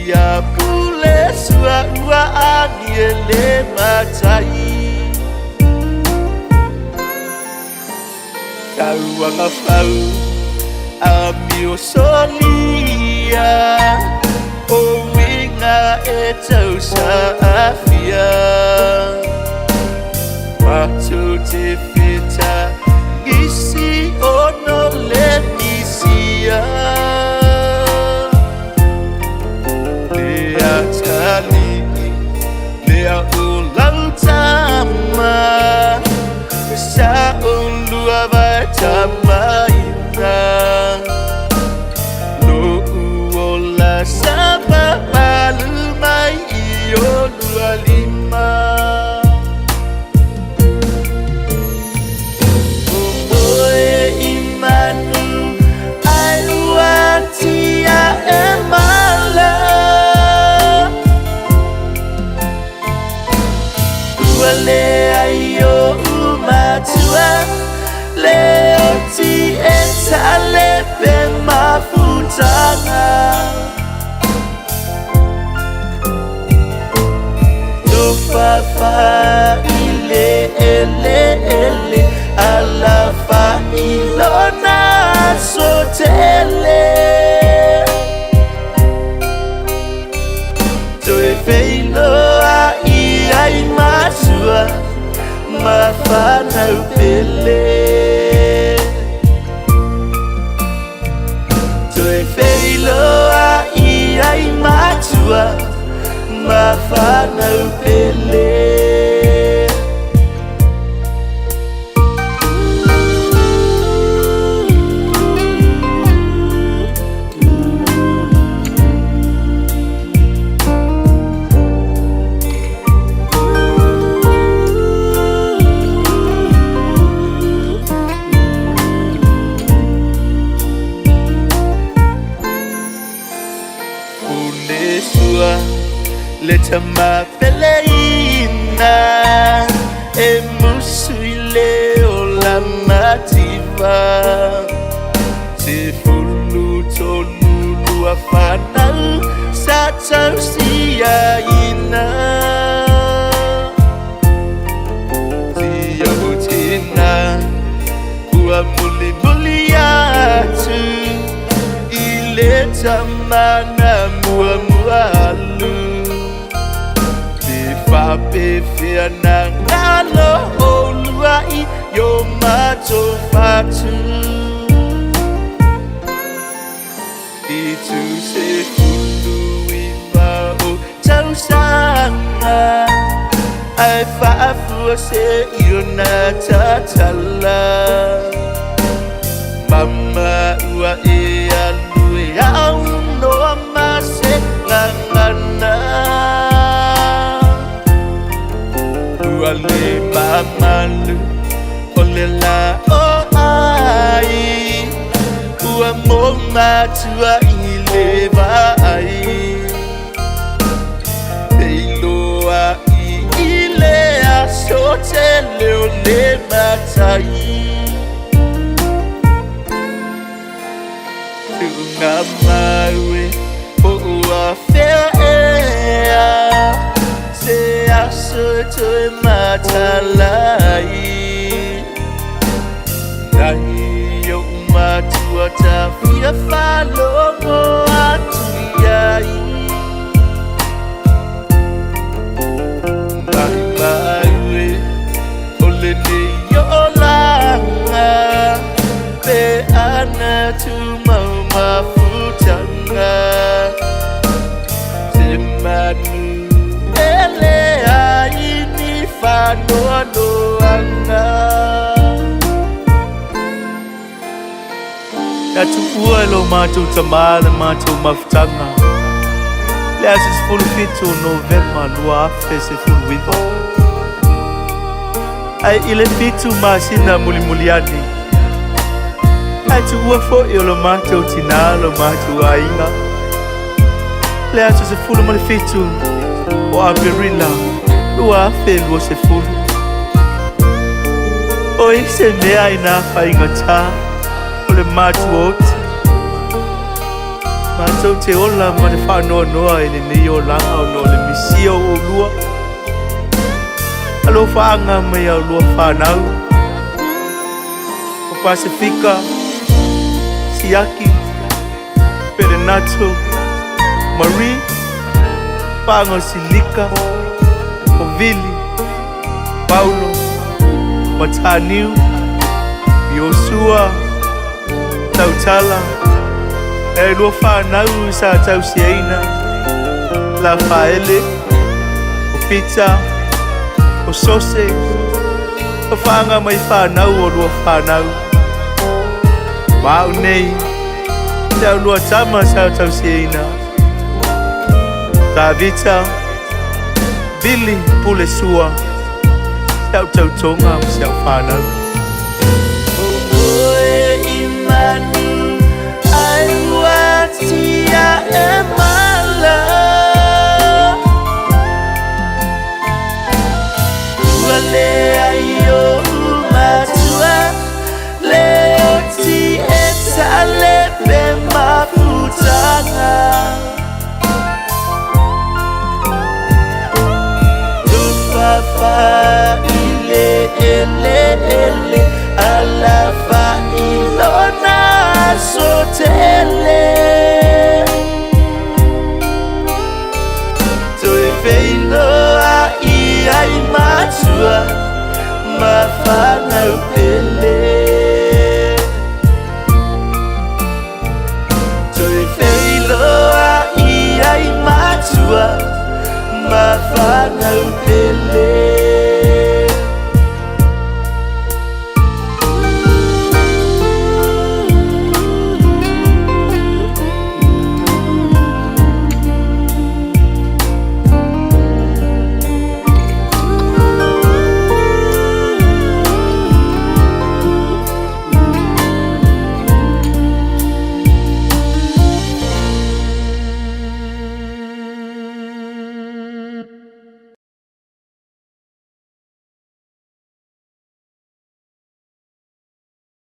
ya pule sua ua aniele matai Kauanga fau amio solia O winga e tau sa afia Matu te fita Isi ono le isia Lea tali Lea ulang tama Sa ulua vai tamaina Lo uola sama malu mai iyo dua lima Le ayo umatua Leo ti etale pe mafutana Do fa ile ele Ala fa ilona sotele Do e feilo a ai masua mafana upele Toi feilo a ai masua mafana upele Le tama peleina E musuile o la mativa Te fulu tonu lua whanau Sa tau sia ina Te au tina Ua muli muli atu I le tamana mua mua alu Fape fiana ngalo oluai yo mato fatu Itu se fulu iwa o tau sanga Ai fa'afua se iona tatala Mama ua e alue au noa mase ngangana Ale mamalu ole la o ai Ua mo matua ile vai Peiloa I ile a sote leo le matai Tunga maue o ua fea ea Se aso toi matalai Nai yo matua ta fia falogo atuiai Nai maue ole ne yo langa Pe ana tu mau mafutanga Te manu Fanoa doanga Ya tuua lo matou tamala matou mafutanga Le ases fulu fitu novema lua afe se fulu wiva Ai ile fitu masina mulimuliani Ai tuua fo lo matou tina lo matou ainga Le ases fulu malifitu O averila Lua felu se fulu Oi se mea ina whainga tā O le mātu oti Mātu so te ola ma te whanoa noa e le nei o langa o no le misio o lua. Alo whaanga mai au lua whanau. O Pasifika, Siaki, Perenato, Marie, Pango Silika, o Vili, Paulo, Mataniu, Yosua, Tautala, e lua whanau sa Tausiaina, La Faele, o Pita, o Sose, o whaanga mai whanau o lua whanau. Mau nei, te au lua tama sa Tausiaina, Tavita, Billy Pulesua, te au tautonga o se au whanau.